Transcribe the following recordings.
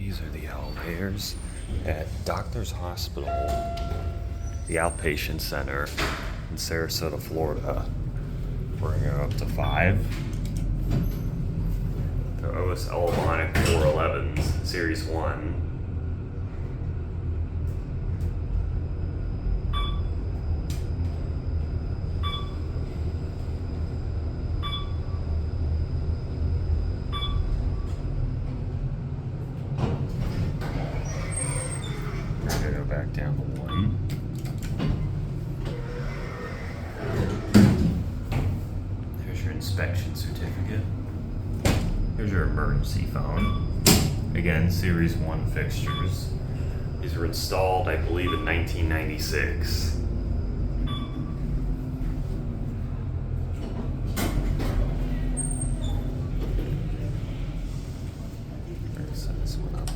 These are the elevators at Doctors Hospital, the Outpatient Center in Sarasota, Florida. We're gonna go up to 5. The Otis Elevonic 411s, Series 1. We're gonna go back down to 1. There's your inspection certificate. Here's your emergency phone. Again, Series 1 fixtures. These were installed, I believe, in 1996. Let's set this one up.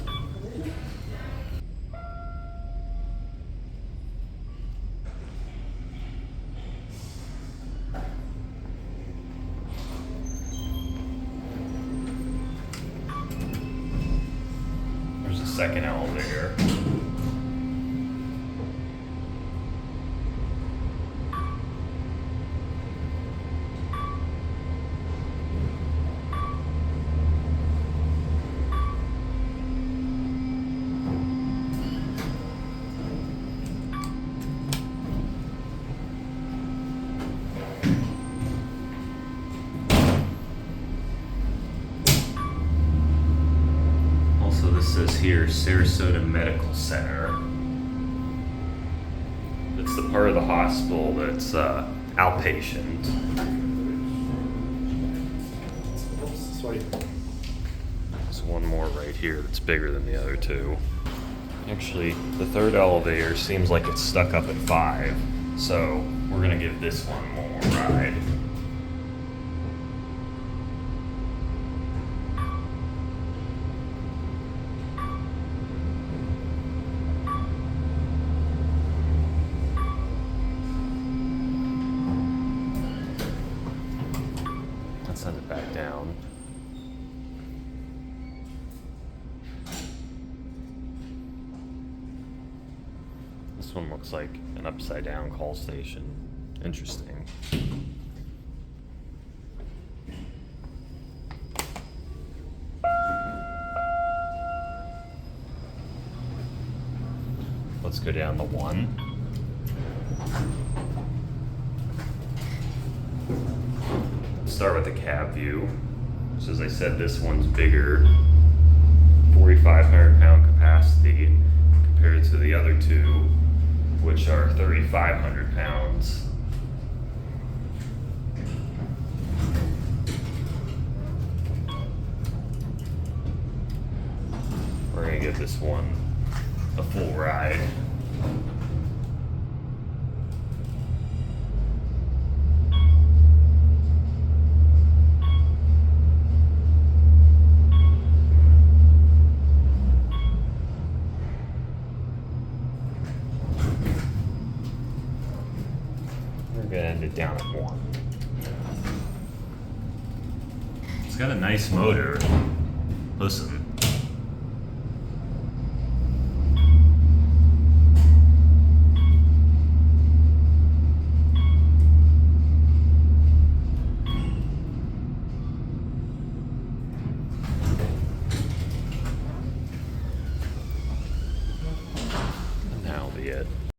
There's a second elevator. Also, this says here Sarasota Medical Center. It's the part of the hospital that's outpatient. There's one more right here that's bigger than the other two. Actually, the third elevator seems like it's stuck up at 5, so we're gonna give this one more ride. Let's send it back down. This one looks like an upside down call station. Interesting. Let's go down to 1. Start with the cab view. So as I said, this one's bigger, 4,500 pound capacity compared to the other two, which are 3,500 pounds. We're gonna give this one a full ride. We're gonna end it down at 1. It's got a nice motor. Listen. And that'll be it.